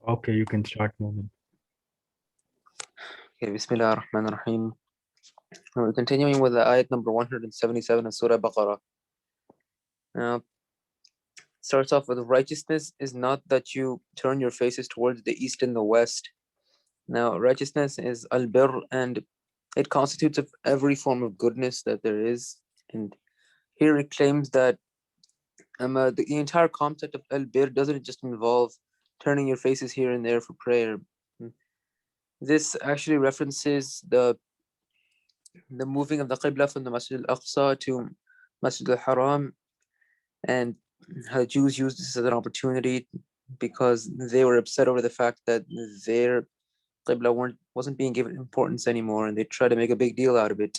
Okay, you can start, Moment. Okay, Bismillah ar-Rahman ar-Rahim. We're continuing with the ayat number 177 of Surah Baqarah. Now, starts off with righteousness is not that you turn your faces towards the east and the west. Now, righteousness is al-birr, and it constitutes of every form of goodness that there is. And here it claims that the entire concept of al-birr doesn't just involve turning your faces here and there for prayer. This actually references the moving of the Qibla from the Masjid al-Aqsa to Masjid al-Haram, and how the Jews used this as an opportunity because they were upset over the fact that their Qibla wasn't being given importance anymore, and they tried to make a big deal out of it.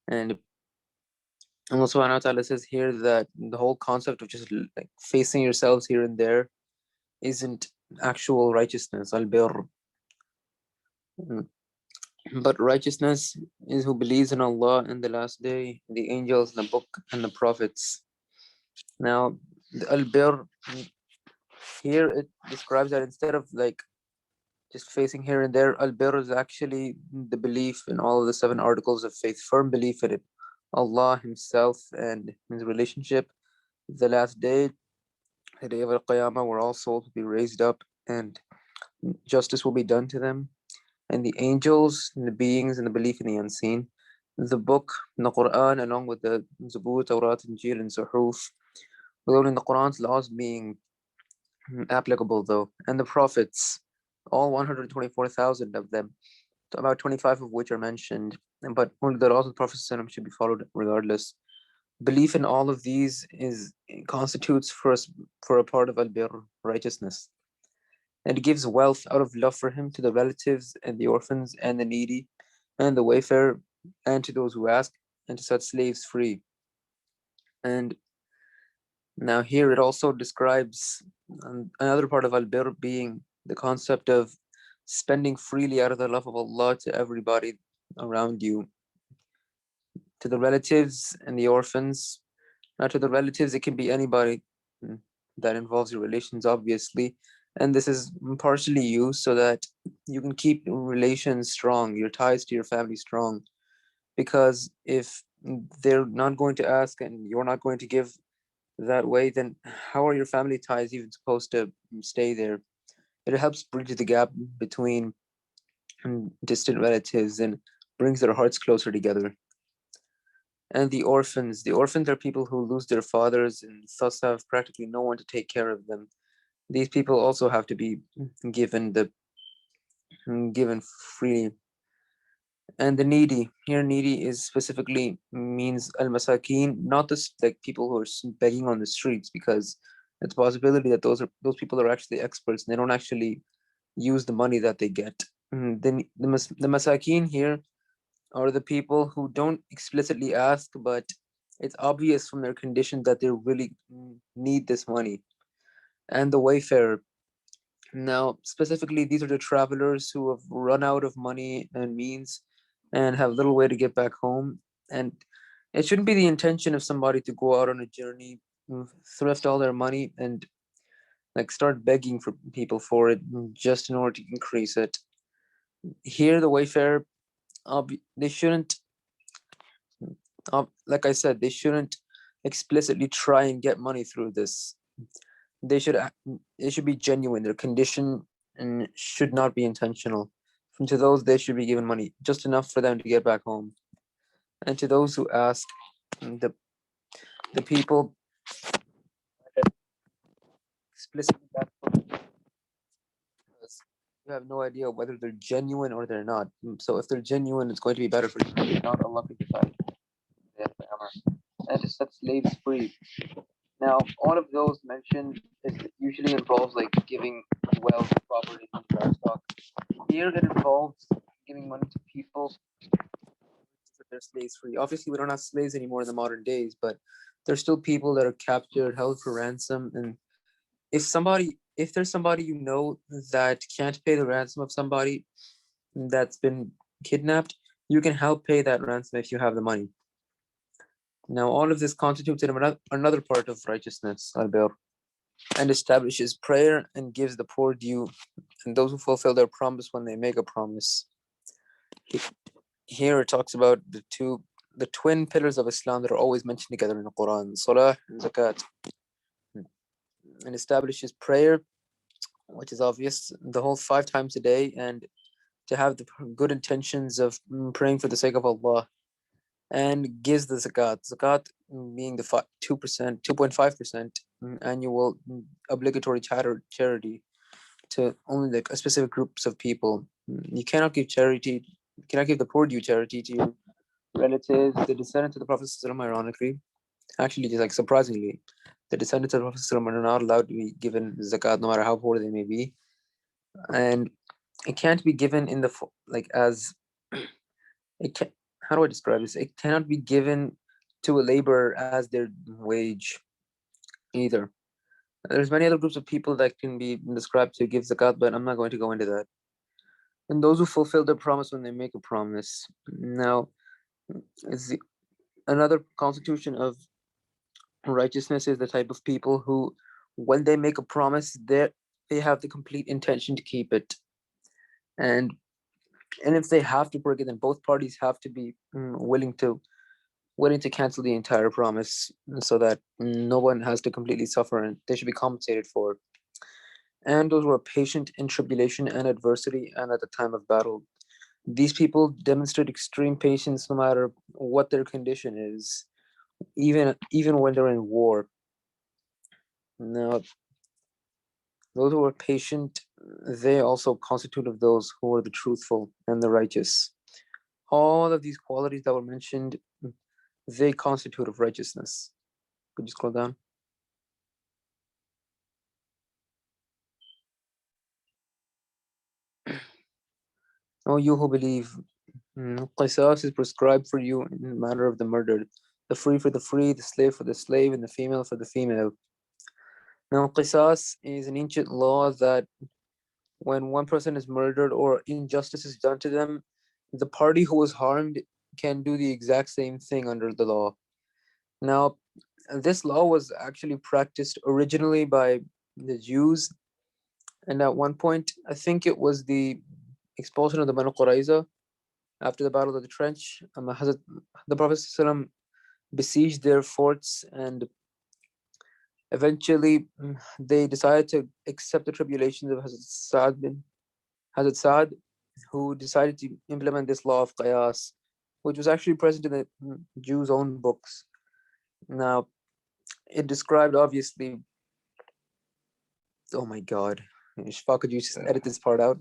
And Allah subhanahu wa ta'ala says here that the whole concept of just like facing yourselves here and there isn't actual righteousness, al-birr. But righteousness is who believes in Allah and the last day, the angels, the book, and the prophets. Now, the al-birr here it describes that instead of like just facing here and there, al-birr is actually the belief in all of the seven articles of faith, firm belief in it, Allah Himself and His relationship, the last day, the day of al-Qiyamah, where all souls will be raised up and justice will be done to them, and the angels, and the beings, and the belief in the unseen, the book, the Quran, along with the Zabur, Tawrat, Injil, and Suhuf, without in the Quran's laws being applicable though, and the prophets, all 124,000 of them, about 25 of which are mentioned, but only the laws of the Prophet should be followed regardless. Belief in all of these constitutes for us for a part of al-birr, righteousness. And it gives wealth out of love for him to the relatives and the orphans and the needy and the wayfarer and to those who ask and to set slaves free. And now here it also describes another part of al-birr being the concept of spending freely out of the love of Allah to everybody around you, to the relatives and the orphans. Now to the relatives, it can be anybody that involves your relations, obviously. And this is partially used so that you can keep relations strong, your ties to your family strong. Because if they're not going to ask and you're not going to give that way, then how are your family ties even supposed to stay there? It helps bridge the gap between distant relatives and brings their hearts closer together. And the orphans are people who lose their fathers and thus have practically no one to take care of them. These people also have to be given freely. And the needy, here needy is specifically means al-masakin, not just like people who are begging on the streets, because it's a possibility that those people are actually experts and they don't actually use the money that they get. The masakin here are the people who don't explicitly ask, but it's obvious from their condition that they really need this money. And the wayfarer. Now, specifically, these are the travelers who have run out of money and means and have little way to get back home. And it shouldn't be the intention of somebody to go out on a journey, thrift all their money, and like start begging for people for it just in order to increase it. Here, the wayfarer, they shouldn't, like I said, they shouldn't explicitly try and get money through this. They should it should be genuine. Their condition should not be intentional. And to those, they should be given money, just enough for them to get back home. And to those who ask, the the people explicitly ask for money because you have no idea whether they're genuine or they're not. So if they're genuine, it's going to be better for you. If not, Allah can decide. And to set slaves free. Now, all of those mentioned it usually involves like giving wealth, property, and livestock. Here, it involves giving money to people that they're slaves free. Obviously, we don't have slaves anymore in the modern days, but there's still people that are captured, held for ransom. And if there's somebody you know that can't pay the ransom of somebody that's been kidnapped, you can help pay that ransom if you have the money. Now, all of this constitutes another part of righteousness, al-birr. and establishes prayer and gives the poor due, and those who fulfill their promise when they make a promise. Here it talks about the twin pillars of Islam that are always mentioned together in the Quran, Salah and Zakat, and establishes prayer, which is obvious, the whole 5 times a day, and to have the good intentions of praying for the sake of Allah, and gives the zakat being the 2%, 2.5% annual obligatory charity to only like a specific groups of people. You cannot give charity, you cannot give the poor due charity to your relatives, the descendants of the Prophet ironically. Actually, just like surprisingly, the descendants of the Prophet are not allowed to be given zakat no matter how poor they may be. And it can't be given in the like as it can, how do I describe this? It cannot be given to a laborer as their wage either. There's many other groups of people that can be described to give zakat, but I'm not going to go into that. And those who fulfill their promise when they make a promise. Now, it's another constitution of righteousness is the type of people who, when they make a promise, they have the complete intention to keep it. And if they have to break it, then both parties have to be willing to cancel the entire promise so that no one has to completely suffer and they should be compensated for it. And those who are patient in tribulation and adversity and at the time of battle. These people demonstrate extreme patience no matter what their condition is, even when they're in war. Now, those who are patient, they also constitute of those who are the truthful and the righteous. All of these qualities that were mentioned, they constitute of righteousness. Could you scroll down? O you who believe, qisas is prescribed for you in the matter of the murdered, the free for the free, the slave for the slave, and the female for the female. Now, qisas is an ancient law that when one person is murdered or injustice is done to them, the party who was harmed can do the exact same thing under the law. Now, this law was actually practiced originally by the Jews, and at one point, I think it was the expulsion of the Banu Qurayza after the Battle of the Trench. The Prophet ﷺ besieged their forts, and eventually they decided to accept the tribulations of Hazrat Sa'd, who decided to implement this law of qiyas, which was actually present in the Jews' own books. Now, it described obviously. Oh my God, Ishfaq, could you just edit this part out?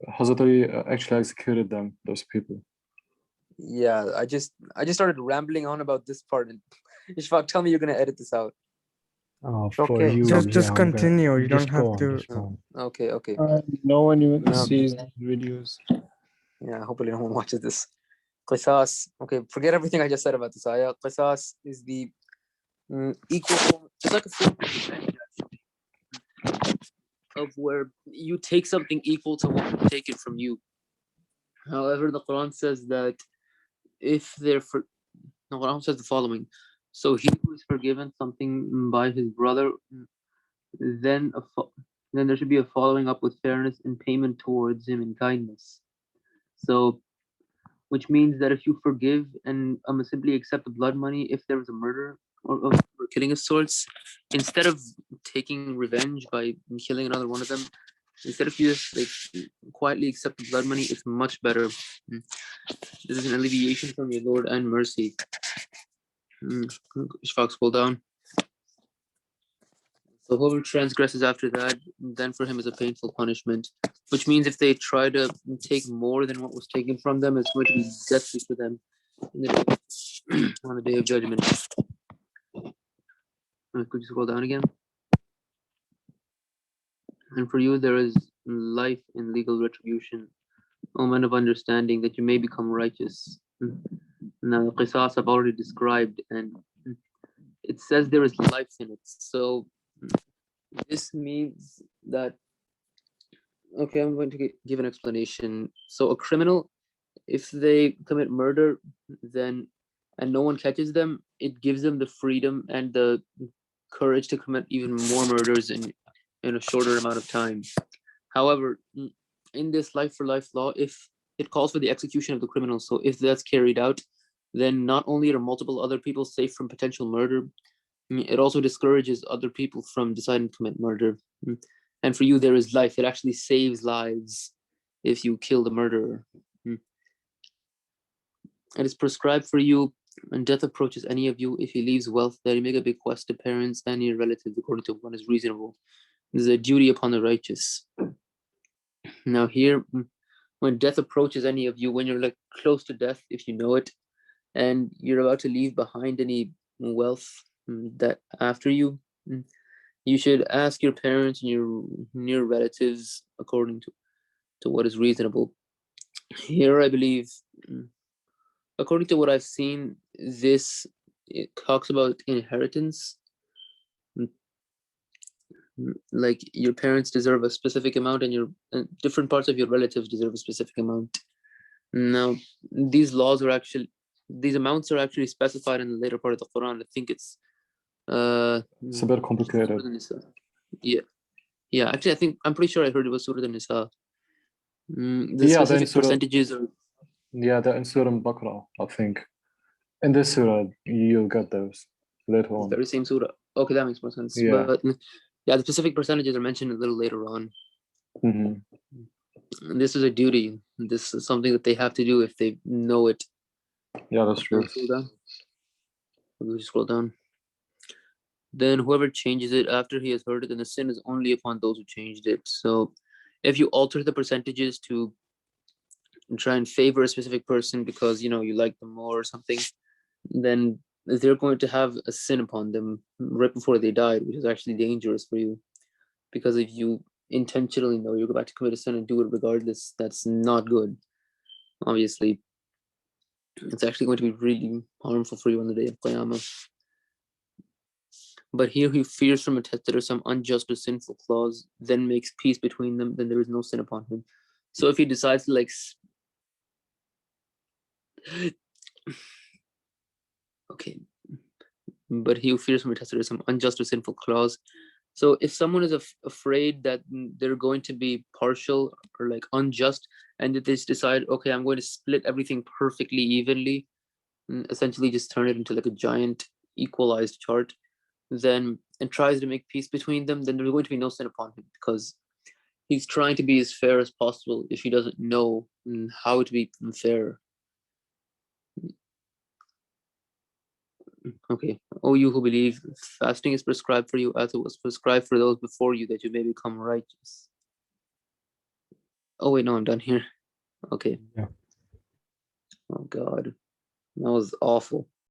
Hazrat Ali actually executed them, those people. Yeah, I just started rambling on about this part, and Ishfaq, tell me you're gonna edit this out. Oh, for Okay, you, so Just continue. You don't just have go on, to. just go on. okay. No one even No. sees these videos. Yeah, hopefully no one watches this. Qisas. Okay, forget everything I just said about this ayah. Qisas is the equal form. It's like a form of where you take something equal to what was taken from you. However, the Quran says that if they're the Quran says the following: so he who is forgiven something by his brother, then then there should be a following up with fairness and payment towards him in kindness. So, which means that if you forgive and simply accept the blood money, if there was a murder or killing of sorts, instead of taking revenge by killing another one of them, instead of you just like quietly accept the blood money, it's much better. This is an alleviation from your Lord and mercy. Ishfaq, scroll down. So whoever transgresses after that, then for him is a painful punishment. Which means if they try to take more than what was taken from them, it's going to be deathly for them in the day, on the day of judgment. Could you scroll down again? And for you there is life in legal retribution, O man of understanding, that you may become righteous. Now the qisas I've already described, and it says there is life in it. So this means that, okay, I'm going to give an explanation. So a criminal, if they commit murder, then and no one catches them, it gives them the freedom and the courage to commit even more murders in a shorter amount of time. However, in this life for life law, if it calls for the execution of the criminal, so if that's carried out, then not only are multiple other people safe from potential murder, it also discourages other people from deciding to commit murder. And for you, there is life. It actually saves lives if you kill the murderer. It is prescribed for you when death approaches any of you, if he leaves wealth, that he make a bequest to parents and your relatives according to what is reasonable. This is a duty upon the righteous. Now here, when death approaches any of you, when you're like close to death, if you know it, and you're about to leave behind any wealth that after you, you should ask your parents and your near relatives according to what is reasonable. Here, I believe, according to what I've seen, it talks about inheritance. Like your parents deserve a specific amount, and your different parts of your relatives deserve a specific amount. Now, these amounts are actually specified in the later part of the Quran. I think it's It's a bit complicated. Yeah. Actually, I'm pretty sure I heard it was Surah An-Nisa. The Yeah, specific percentages are. Yeah, they're in Surah Baqarah, I think. In this surah, you'll get those later It's on. very same surah. Okay, that makes more sense. Yeah. But yeah, the specific percentages are mentioned a little later on. Mhm. And this is a duty. This is something that they have to do if they know it. Yeah, that's true. Scroll down. Then whoever changes it after he has heard it, then the sin is only upon those who changed it. So if you alter the percentages to try and favor a specific person because you like them more or something, then they're going to have a sin upon them right before they die, which is actually dangerous for you. Because if you intentionally know you're about to commit a sin and do it regardless, that's not good. Obviously, it's actually going to be really harmful for you on the day of Qiyamah. But he who fears from a test that or some unjust or sinful clause, then makes peace between them, then there is no sin upon him. So if he decides to okay, but he who fears from a test that or some unjust or sinful clause. So if someone is afraid that they're going to be partial or unjust, and that they decide, okay, I'm going to split everything perfectly evenly, and essentially just turn it into a giant equalized chart, then and tries to make peace between them, then there's going to be no sin upon him because he's trying to be as fair as possible if he doesn't know how to be fair. Okay. Oh, you who believe, fasting is prescribed for you as it was prescribed for those before you, that you may become righteous. Oh wait, no, I'm done here. Okay. Yeah. Oh God, that was awful.